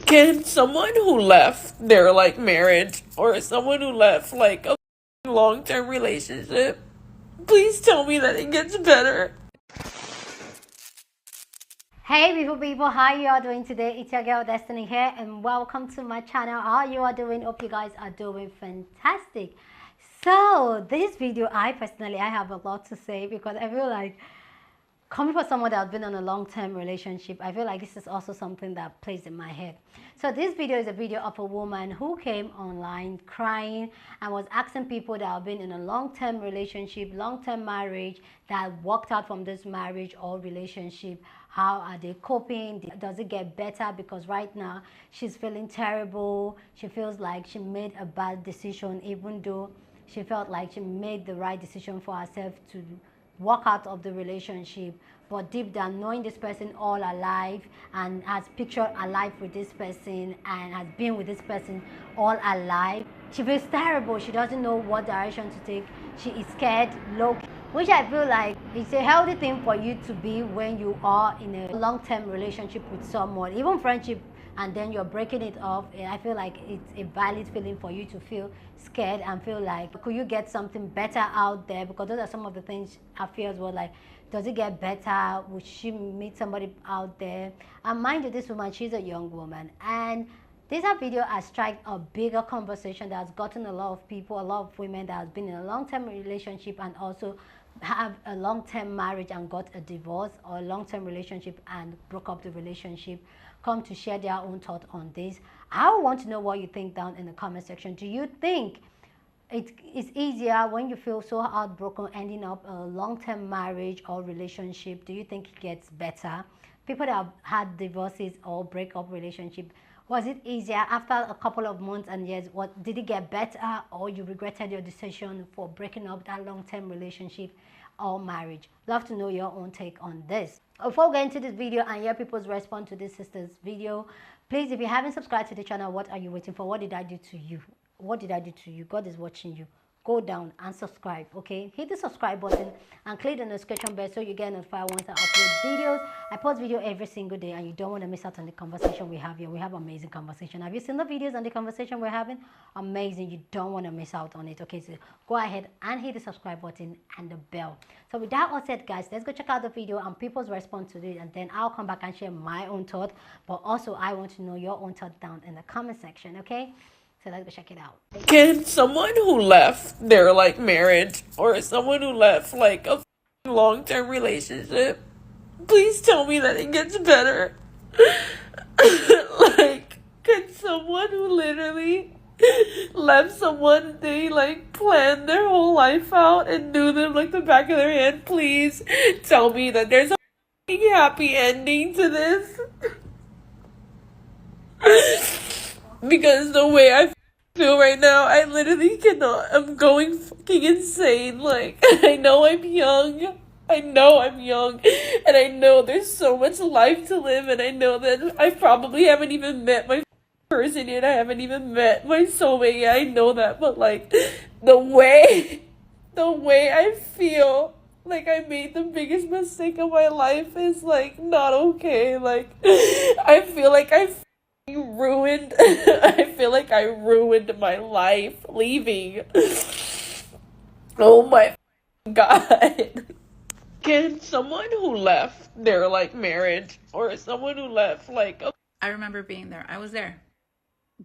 Can someone who left their marriage or someone who left a long-term relationship please tell me that it gets better? Hey people, how you are doing today? It's your girl Destiny here and welcome to my channel. How you are doing? Hope you guys are doing fantastic. So this video, I have a lot to say because I feel like coming from someone that has been in a long-term relationship, I feel like this is also something that plays in my head. So this video is a video of a woman who came online crying and was asking people that have been in a long-term relationship, long-term marriage, that walked out from this marriage or relationship. How are they coping? Does it get better? Because right now she's feeling terrible. She feels like she made a bad decision, even though she felt like she made the right decision for herself to walk out of the relationship. But deep down, knowing this person all her life and has pictured her life with this person and has been with this person all her life, she feels terrible. She doesn't know what direction to take. She is scared, low, which I feel like it's a healthy thing for you to be when you are in a long-term relationship with someone, even friendship, and then you're breaking it off. I feel like it's a valid feeling for you to feel scared and feel like, could you get something better out there? Because those are some of the things I fears were like, does it get better? Would she meet somebody out there? And mind you, this woman, she's a young woman, and this video has struck a bigger conversation that has gotten a lot of people, a lot of women that has been in a long-term relationship and also have a long-term marriage and got a divorce, or a long-term relationship and broke up the relationship, come to share their own thought on this. I want to know what you think down in the comment section. Do you think it's easier when you feel so heartbroken ending up a long-term marriage or relationship? Do you think it gets better? People that have had divorces or break up relationship, was it easier after a couple of months and years? What did it get better, or you regretted your decision for breaking up that long-term relationship or marriage? Love to know your own take on this. Before we get into this video and hear people's response to this sister's video, please, if you haven't subscribed to the channel, what are you waiting for? What did I do to you? What did I do to you? God is watching you. Go down and subscribe, okay? Hit the subscribe button and click the notification bell so you get notified once I upload videos. I post video every single day and you don't want to miss out on the conversation we have here. We have amazing conversation. Have you seen the videos and the conversation we're having? Amazing. You don't want to miss out on it, okay? So go ahead and hit the subscribe button and the bell. So with that all said, guys, let's go check out the video and people's response to it, and then I'll come back and share my own thought. But also, I want to know your own thought down in the comment section, okay? So let's go check it out. Can someone who left their marriage or someone who left a long-term relationship please tell me that it gets better? Can someone who literally left someone they planned their whole life out and knew them like the back of their hand, please tell me that there's a happy ending to this? Because the way I feel right now, I literally cannot. I'm going fucking insane. I know I'm young. And I know there's so much life to live, and I know that I probably haven't even met my person yet. I haven't even met my soulmate yet. I know that, but the way I feel like I made the biggest mistake of my life is not okay. I feel like I ruined I feel like I ruined my life leaving. Oh my God. Can someone who left their marriage or someone who left I remember being there. I was there.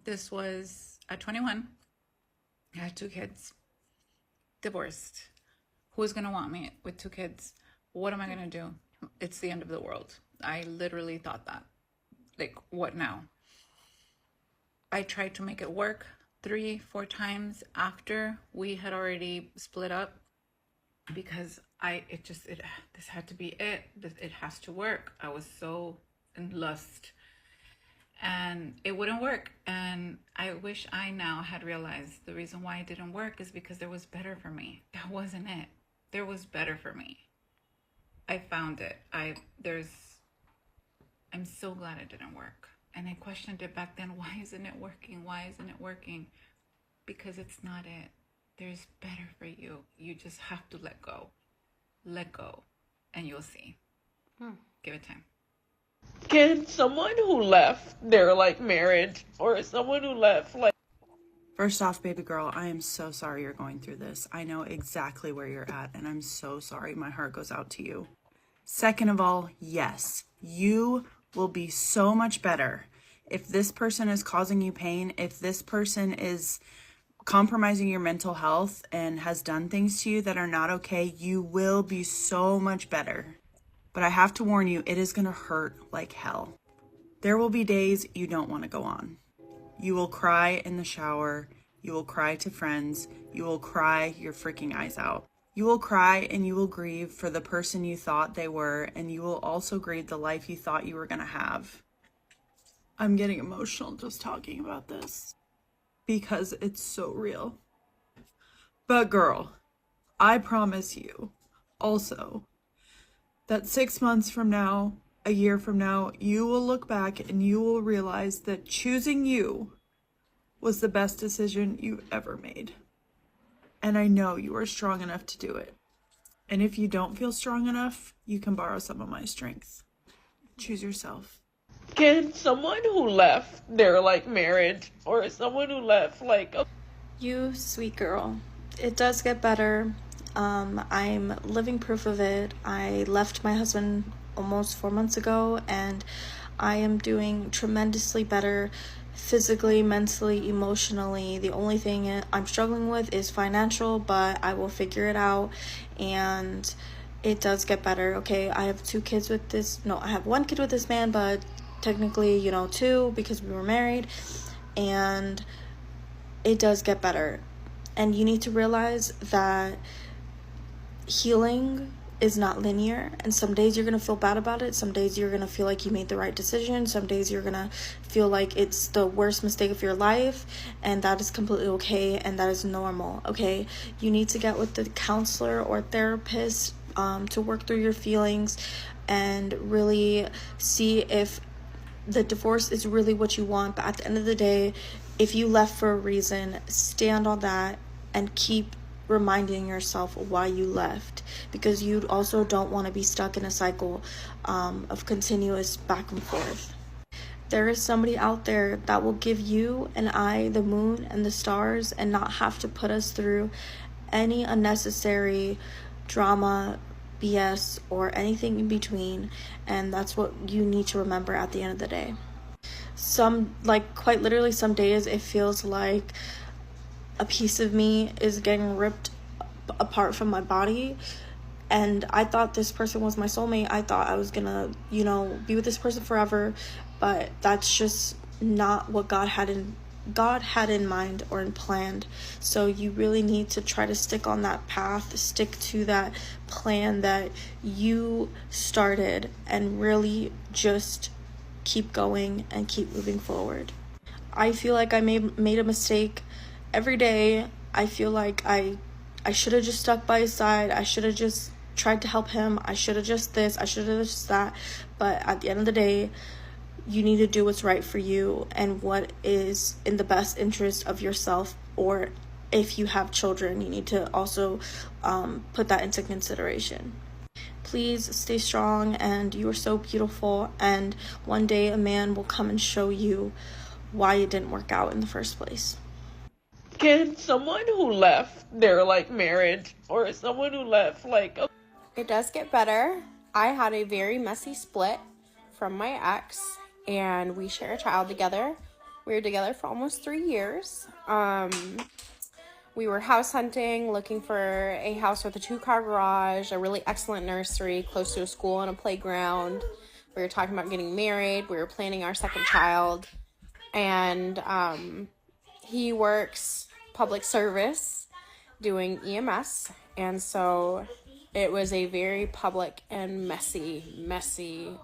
This was at 21. I had 2 kids. Divorced. Who's going to want me with 2 kids? What am I going to do? It's the end of the world. I literally thought that. What now? I tried to make it work 3-4 times after we had already split up, because this had to be it. It has to work. I was so in lust and it wouldn't work. And I wish I now had realized the reason why it didn't work is because there was better for me. That wasn't it. There was better for me. I found it. I'm so glad it didn't work. And I questioned it back then. Why isn't it working? Why isn't it working? Because it's not it. There's better for you. You just have to let go. Let go. And you'll see. Give it time. Can someone who left their like marriage, or someone who left like First off, baby girl, I am so sorry you're going through this. I know exactly where you're at, and I'm so sorry. My heart goes out to you. Second of all, yes, you will be so much better. If this person is causing you pain, if this person is compromising your mental health and has done things to you that are not okay, you will be so much better. But I have to warn you, it is going to hurt like hell. There will be days you don't want to go on. You will cry in the shower. You will cry to friends. You will cry your freaking eyes out. You will cry and you will grieve for the person you thought they were, and you will also grieve the life you thought you were going to have. I'm getting emotional just talking about this because it's so real. But girl, I promise you also that 6 months from now, a year from now, you will look back and you will realize that choosing you was the best decision you've ever made. And I know you are strong enough to do it. And if you don't feel strong enough, you can borrow some of my strength. Choose yourself. can someone who left their like marriage, or someone who left like a You sweet girl. It does get better. I'm living proof of it. I left my husband almost 4 months ago, and I am doing tremendously better physically, mentally, emotionally. The only thing I'm struggling with is financial, but I will figure it out, and it does get better. Okay, I have I have one kid with this man, but technically, two because we were married, and it does get better. And you need to realize that healing is not linear, and some days you're going to feel bad about it, some days you're going to feel like you made the right decision, some days you're going to feel like it's the worst mistake of your life, and that is completely okay, and that is normal. Okay, you need to get with the counselor or therapist to work through your feelings and really see if the divorce is really what you want. But at the end of the day, if you left for a reason, stand on that and keep reminding yourself why you left, because you also don't want to be stuck in a cycle of continuous back and forth. There is somebody out there that will give you and I the moon and the stars and not have to put us through any unnecessary drama, BS, or anything in between. And that's what you need to remember at the end of the day. Quite literally, some days it feels like a piece of me is getting ripped apart from my body, and I thought this person was my soulmate. I thought I was gonna be with this person forever, but that's just not what God had in mind or in planned. So you really need to try to stick on that path, stick to that plan that you started, and really just keep going and keep moving forward. I feel like I made a mistake every day. I feel like I should have just stuck by his side. I should have just tried to help him. I should have just this. I should have just that. But at the end of the day, you need to do what's right for you and what is in the best interest of yourself. Or if you have children, you need to also put that into consideration. Please stay strong, and you are so beautiful, and one day a man will come and show you why it didn't work out in the first place. can someone who left their like marriage, or someone who left like a It does get better. I had a very messy split from my ex, and we share a child together. We were together for almost 3 years. We were house hunting, looking for a house with a 2-car garage, a really excellent nursery, close to a school and a playground. We were talking about getting married. We were planning our second child. And he works public service doing EMS. And so it was a very public and messy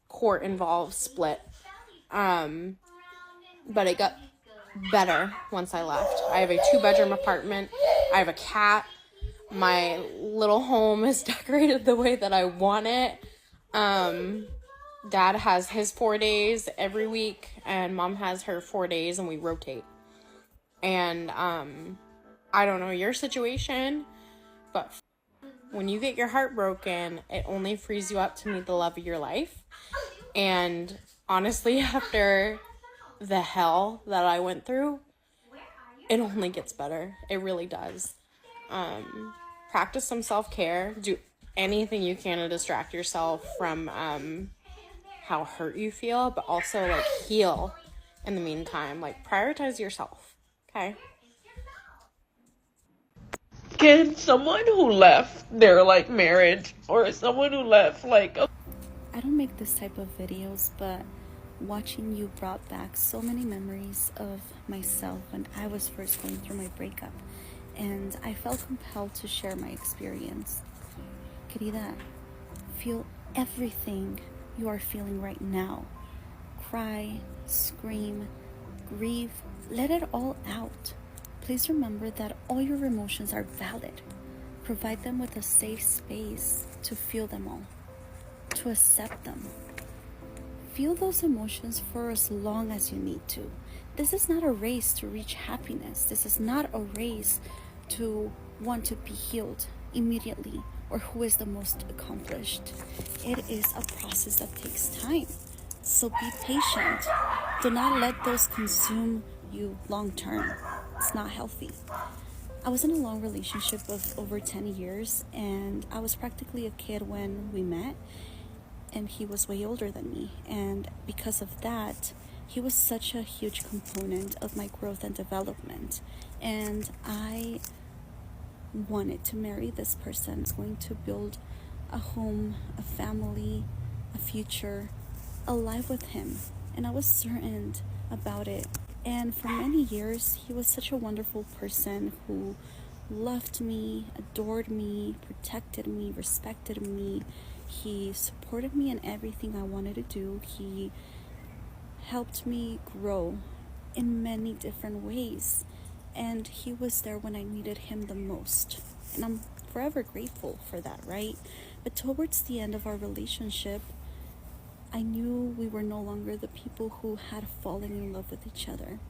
court-involved split. But it got better once I left. I have a 2-bedroom apartment. I have a cat. My little home is decorated the way that I want it. Dad has his 4 days every week, and Mom has her 4 days, and we rotate. And I don't know your situation, but when you get your heart broken, it only frees you up to meet the love of your life. And honestly, after the hell that I went through, it only gets better. It really does. Practice some self-care. Do anything you can to distract yourself from how hurt you feel, but also like heal in the meantime. Like prioritize yourself. Okay? Can someone who left their like marriage or someone who left like a I don't make this type of videos, but watching you brought back so many memories of myself when I was first going through my breakup, and I felt compelled to share my experience. Querida, feel everything you are feeling right now. Cry, scream, grieve, let it all out. Please remember that all your emotions are valid. Provide them with a safe space to feel them all, to accept them. Feel those emotions for as long as you need to. This is not a race to reach happiness. This is not a race to want to be healed immediately or who is the most accomplished. It is a process that takes time. So be patient. Do not let those consume you long term. It's not healthy. I was in a long relationship of over 10 years, and I was practically a kid when we met, and he was way older than me. And because of that, he was such a huge component of my growth and development. And I wanted to marry this person. I was going to build a home, a family, a future, a life with him. And I was certain about it. And for many years, he was such a wonderful person who loved me, adored me, protected me, respected me. He supported me in everything I wanted to do. He helped me grow in many different ways. And he was there when I needed him the most. And I'm forever grateful for that, right? But towards the end of our relationship, I knew we were no longer the people who had fallen in love with each other.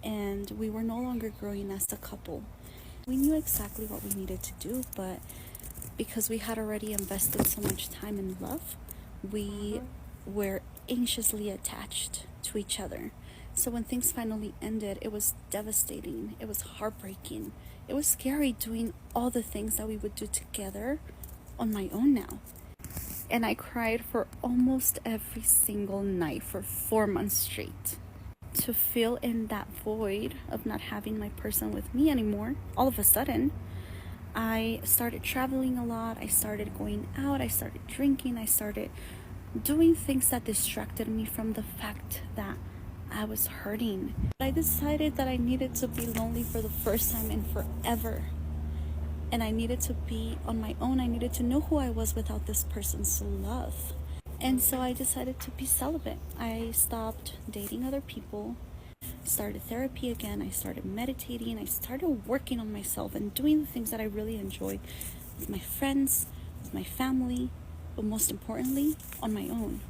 And we were no longer growing as a couple. We knew exactly what we needed to do, but because we had already invested so much time in love, we were anxiously attached to each other. So when things finally ended, it was devastating. It was heartbreaking. It was scary doing all the things that we would do together on my own now. And I cried for almost every single night for 4 months straight. To fill in that void of not having my person with me anymore, all of a sudden, I started traveling a lot. I started going out. I started drinking. I started doing things that distracted me from the fact that I was hurting. I decided that I needed to be lonely for the first time in forever. And I needed to be on my own. I needed to know who I was without this person's love. And so I decided to be celibate. I stopped dating other people, started therapy again. I started meditating. I started working on myself and doing the things that I really enjoy with my friends, with my family, but most importantly, on my own.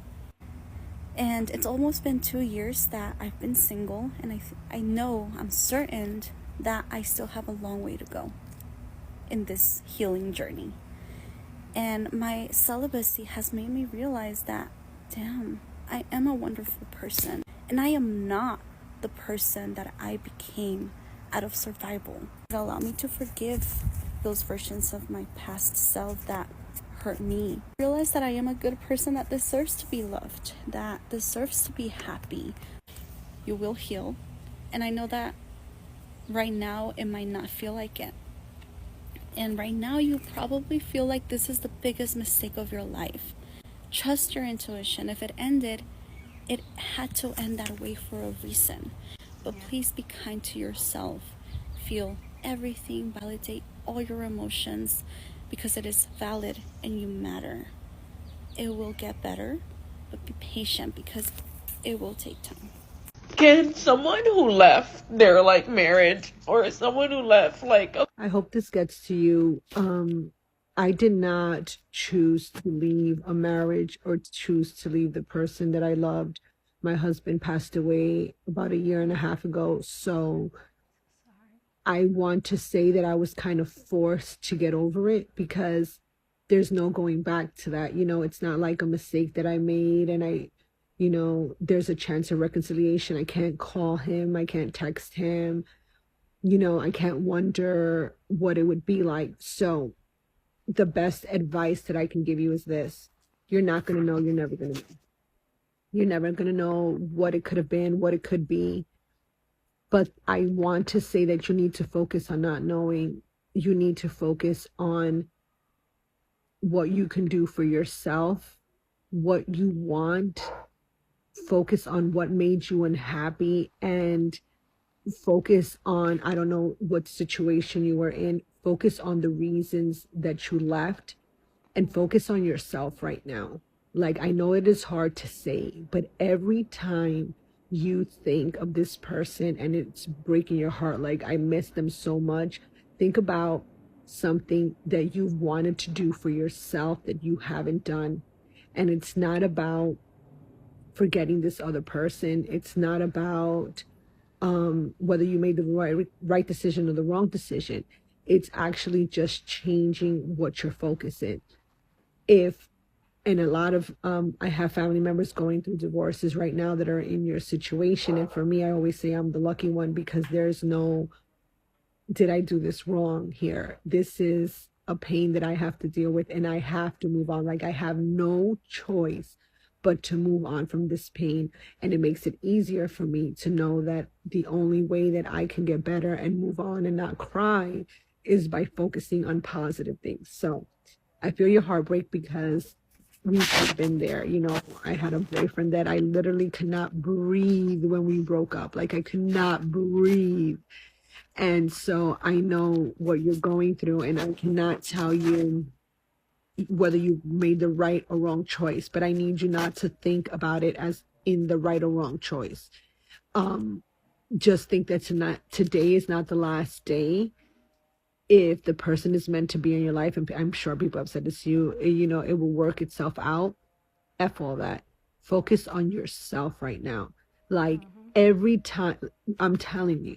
And it's almost been 2 years that I've been single, and I know, I'm certain that I still have a long way to go in this healing journey. And my celibacy has made me realize that, damn, I am a wonderful person. And I am not the person that I became out of survival. It allowed me to forgive those versions of my past self that hurt me. I realize that I am a good person that deserves to be loved, that deserves to be happy. You will heal. And I know that right now it might not feel like it. And right now you probably feel like this is the biggest mistake of your life. Trust your intuition. If it ended, it had to end that way for a reason. But please be kind to yourself. Feel everything, validate all your emotions because it is valid and you matter. It will get better, but be patient because it will take time. can someone who left their like marriage or someone who left like a I hope this gets to you. I did not choose to leave a marriage or choose to leave the person that I loved. My husband passed away about a year and a half ago. So I want to say that I was kind of forced to get over it because there's no going back to that. You know, it's not like a mistake that I made and You know, there's a chance of reconciliation. I can't call him, I can't text him, you know, I can't wonder what it would be like. So the best advice that I can give you is this: you're not going to know, you're never going to know. You're never going to know what it could have been, what it could be. But I want to say that you need to focus on not knowing. You need to focus on what you can do for yourself, what you want. Focus on what made you unhappy, and focus on, I don't know what situation you were in, focus on the reasons that you left, and focus on yourself right now. Like, I know it is hard to say, but every time you think of this person and it's breaking your heart, like, I miss them so much, think about something that you've wanted to do for yourself that you haven't done. And it's not about forgetting this other person. It's not about whether you made the right decision or the wrong decision. It's actually just changing what your focus is. If, and a lot of I have family members going through divorces right now that are in your situation, and for me, I always say I'm the lucky one, because there's no did I do this wrong here. This is a pain that I have to deal with, and I have to move on. Like, I have no choice but to move on from this pain. And it makes it easier for me to know that the only way that I can get better and move on and not cry is by focusing on positive things. So I feel your heartbreak, because we've been there. You know, I had a boyfriend that I literally could not breathe when we broke up. Like, I could not breathe. And so I know what you're going through, and I cannot tell you whether you made the right or wrong choice, but I need you not to think about it as in the right or wrong choice. Just think that today is not the last day. If the person is meant to be in your life, and I'm sure people have said this to you, you know, it will work itself out. F all that. Focus on yourself right now. Like, every time, I'm telling you,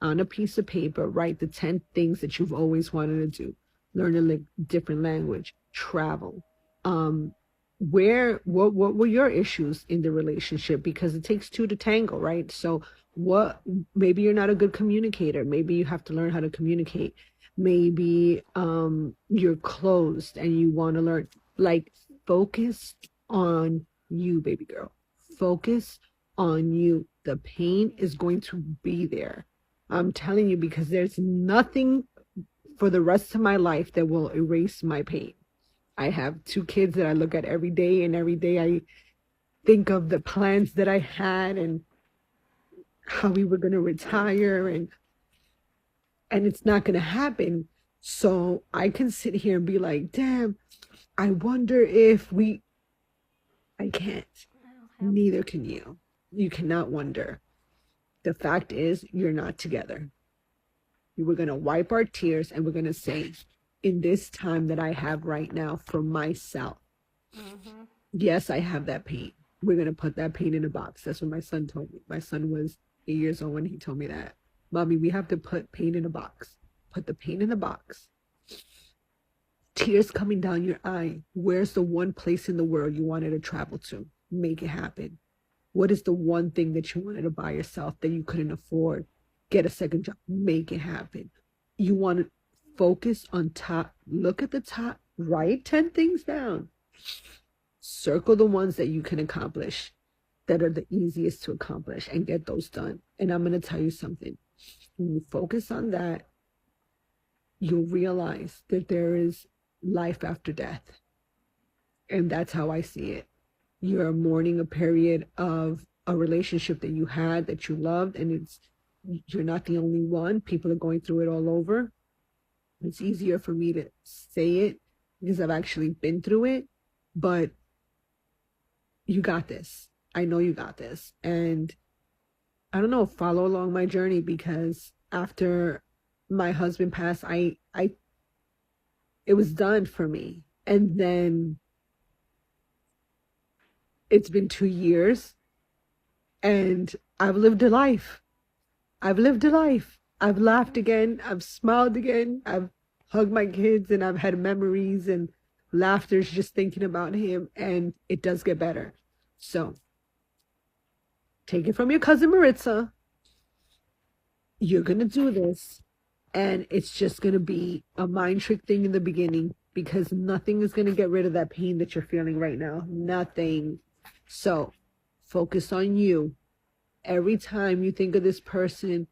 on a piece of paper, write the 10 things that you've always wanted to do. Learn a different language, travel. What were your issues in the relationship? Because it takes two to tango, right? So maybe you're not a good communicator. Maybe you have to learn how to communicate. Maybe you're closed and you want to learn. Like, focus on you, baby girl. Focus on you. The pain is going to be there. I'm telling you, because there's nothing for the rest of my life that will erase my pain. I have 2 kids that I look at every day, and every day I think of the plans that I had and how we were going to retire, and it's not going to happen. So I can sit here and be like, damn, I wonder if I can't. Neither can you. You cannot wonder. The fact is, you're not together. We're going to wipe our tears, and we're going to say, in this time that I have right now for myself, yes, I have that pain. We're going to put that pain in a box. That's what my son told me. My son was 8 years old when he told me that. Mommy, we have to put pain in a box. Put the pain in the box. Tears coming down your eye. Where's the one place in the world you wanted to travel to? Make it happen. What is the one thing that you wanted to buy yourself that you couldn't afford? Get a second job. Make it happen. You want to focus on top. Look at the top. Write 10 things down. Circle the ones that you can accomplish, that are the easiest to accomplish, and get those done. And I'm going to tell you something. When you focus on that, you'll realize that there is life after death. And that's how I see it. You're mourning a period of a relationship that you had, that you loved, and you're not the only one. People are going through it all over. It's easier for me to say it because I've actually been through it, but you got this. I know you got this. And I don't know, follow along my journey, because after my husband passed, it was done for me. And then it's been 2 years, and I've lived a life. I've laughed again. I've smiled again. I've hugged my kids, and I've had memories and laughters just thinking about him, and it does get better. So Take it from your cousin Maritza. You're going to do this. And it's just going to be a mind trick thing in the beginning, because nothing is going to get rid of that pain that you're feeling right now. Nothing. So focus on you. Every time you think of this person,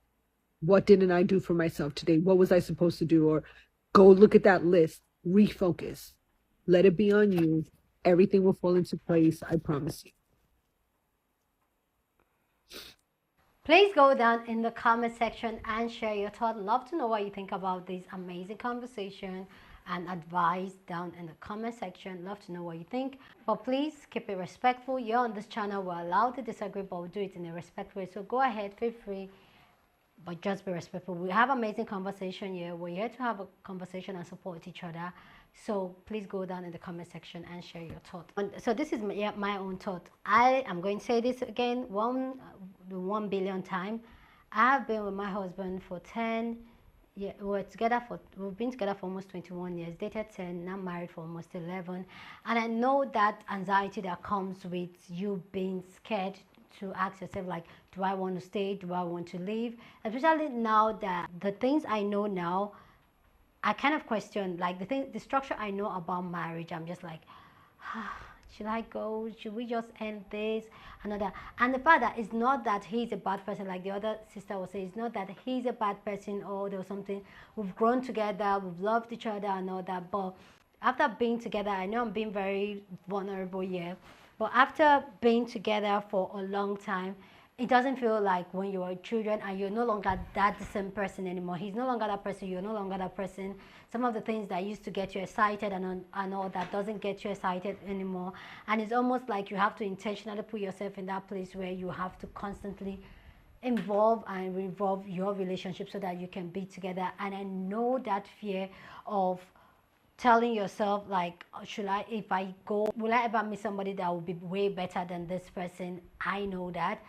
what didn't I do for myself today? What was I supposed to do? Or go look at that list. Refocus. Let it be on you. Everything will fall into place. I promise you. Please go down in the comment section and share your thoughts. Love to know what you think about this amazing conversation and advice down in the comment section. Love to know what you think. But please keep it respectful. You're on this channel. We're allowed to disagree, but we'll do it in a respectful way. So go ahead, feel free, but just be respectful. We have amazing conversation here. We're here to have a conversation and support each other. So please go down in the comment section and share your thought. So this is my own thought. I am going to say this again the 1 billion time. I have been with my husband for 10 years. We've been together for almost 21 years, dated 10, now married for almost 11. And I know that anxiety that comes with you being scared to ask yourself, like, do I want to stay? Do I want to leave? Especially now that the things I know now, I kind of question, like, the structure I know about marriage. I'm just like, should I go? Should we just end this? Another. And the fact that it's not that he's a bad person, like the other sister was saying, it's not that he's a bad person or there was something. We've grown together, we've loved each other and all that. But after being together, I know I'm being very vulnerable here. But after being together for a long time, it doesn't feel like when you are children and you're no longer that same person anymore. He's no longer that person, you're no longer that person. Some of the things that used to get you excited and all that doesn't get you excited anymore. And it's almost like you have to intentionally put yourself in that place where you have to constantly involve and revolve your relationship so that you can be together. And I know that fear of telling yourself, like, if I go, will I ever meet somebody that will be way better than this person? I know that.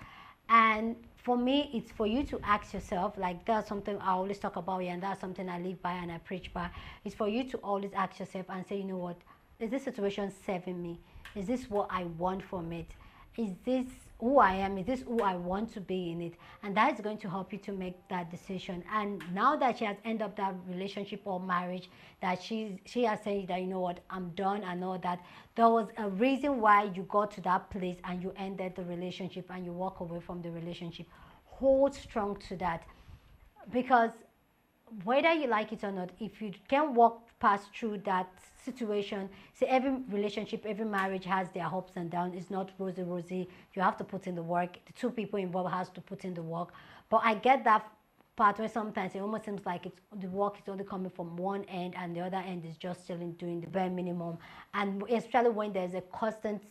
And for me, it's for you to ask yourself, like, that's something I always talk about here, and that's something I live by and I preach by. It's for you to always ask yourself and say, you know what, is this situation serving me? Is this what I want from it? Is this who I am? Is this who I want to be in it? And that is going to help you to make that decision. And now that she has ended up that relationship or marriage, that she has said that, you know what, I'm done and all that, there was a reason why you got to that place and you ended the relationship and you walk away from the relationship. Hold strong to that, because whether you like it or not, if you can walk past through that situation, see, every relationship, every marriage has their ups and downs. It's not rosy. You have to put in the work. The two people involved has to put in the work. But I get that part where sometimes it almost seems like the work is only coming from one end and the other end is just still doing the bare minimum. And especially when there's a constant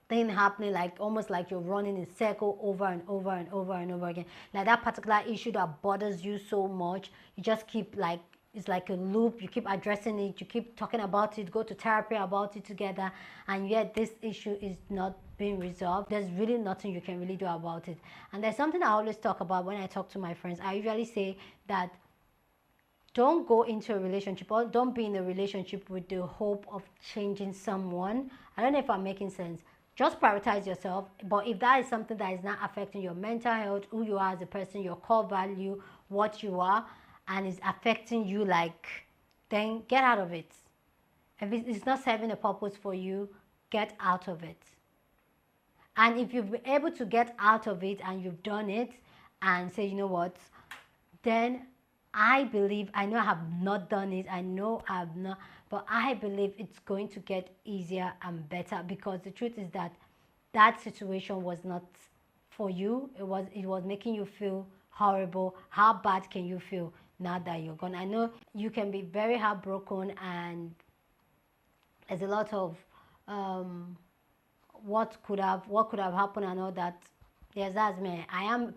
thing happening, like almost like you're running in circle over and over and over and over again, like that particular issue that bothers you so much, you just keep, like, it's like a loop. You keep addressing it, you keep talking about it, go to therapy about it together, and yet this issue is not being resolved. There's really nothing you can really do about it. And there's something I always talk about when I talk to my friends. I usually say that don't go into a relationship, or don't be in a relationship with the hope of changing someone. I don't know if I'm making sense. Just prioritize yourself. But if that is something that is not affecting your mental health, who you are as a person, your core value, what you are, and is affecting you, like, then get out of it. If it's not serving a purpose for you, get out of it. And if you've been able to get out of it and you've done it and say, you know what, then I believe, I know I have not done it, I know I have not, but I believe it's going to get easier and better, because the truth is that that situation was not for you. It was making you feel horrible. How bad can you feel now that you're gone? I know you can be very heartbroken, and there's a lot of what could have happened and all that. Yes, that's me. I am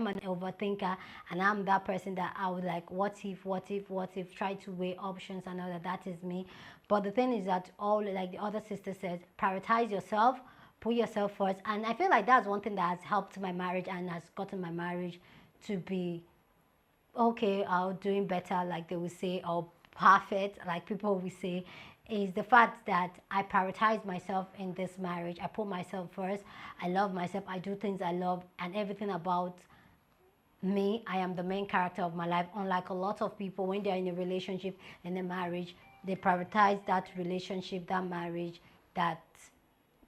an overthinker, and I'm that person that I would like, what if, try to weigh options and all that. That is me. But the thing is that, all, like the other sister said, prioritize yourself, put yourself first. And I feel like that's one thing that has helped my marriage and has gotten my marriage to be okay, or doing better, like they will say, or perfect, like people will say. is the fact that I prioritize myself in this marriage. I put myself first. I love myself. I do things I love, and everything about me, I am the main character of my life. Unlike a lot of people, when they're in a relationship, in a marriage, they prioritize that relationship, that marriage, that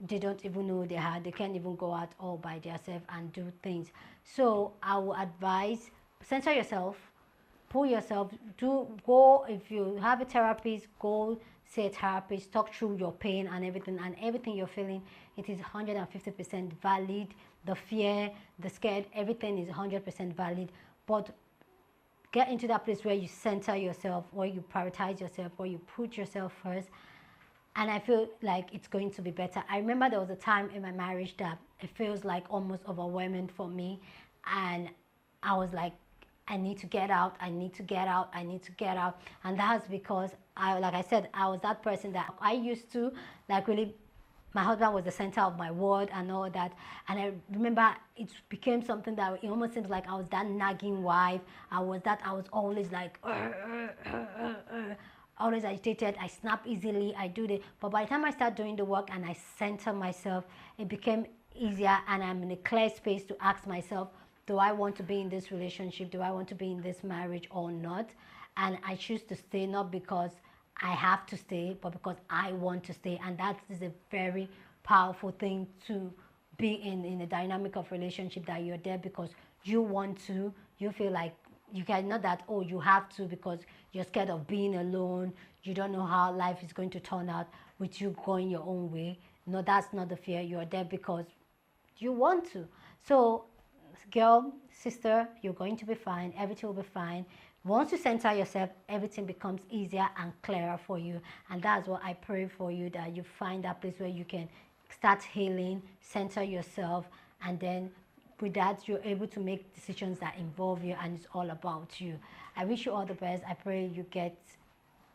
they don't even know they had. They can't even go out all by themselves and do things. So I will advise, center yourself, pull yourself, go. If you have a therapist, go see a therapist, talk through your pain and everything you're feeling. It is 150% valid. The fear, the scared, everything is 100% valid. But get into that place where you center yourself, where you prioritize yourself, where you put yourself first, and I feel like it's going to be better. I remember there was a time in my marriage that it feels like almost overwhelming for me, and I was like, I need to get out, I need to get out, I need to get out. And that's because like I said, I was that person that I used to like really, my husband was the center of my world and all that. And I remember it became something that it almost seems like I was that nagging wife. I was always like always agitated. I snap easily, I do the, but by the time I start doing the work and I center myself, it became easier, and I'm in a clear space to ask myself, do I want to be in this relationship? Do I want to be in this marriage or not? And I choose to stay, not because I have to stay, but because I want to stay. And that is a very powerful thing to be in a dynamic of relationship, that you're there because you want to. You feel like you can, not that, oh, you have to because you're scared of being alone. You don't know how life is going to turn out with you going your own way. No, that's not the fear. You're there because you want to. So girl, sister, you're going to be fine. Everything will be fine. Once you center yourself, everything becomes easier and clearer for you. And that's what I pray for you, that you find that place where you can start healing, center yourself, and then with that, you're able to make decisions that involve you and it's all about you. I wish you all the best. I pray you get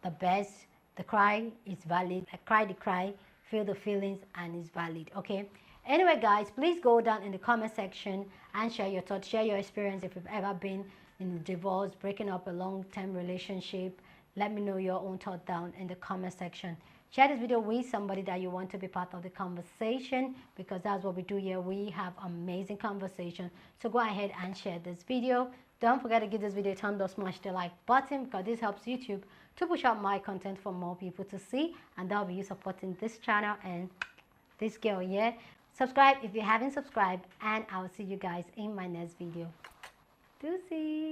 the best. The cry is valid. I cry the cry, feel the feelings, and it's valid. Okay. Anyway, guys, please go down in the comment section and share your thoughts, share your experience if you've ever been in a divorce, breaking up a long-term relationship. Let me know your own thought down in the comment section. Share this video with somebody that you want to be part of the conversation, because that's what we do here. We have amazing conversation. So go ahead and share this video. Don't forget to give this video a thumbs up, smash the like button, because this helps YouTube to push out my content for more people to see, and that'll be you supporting this channel and this girl here. Subscribe if you haven't subscribed, and I'll see you guys in my next video. Deuces.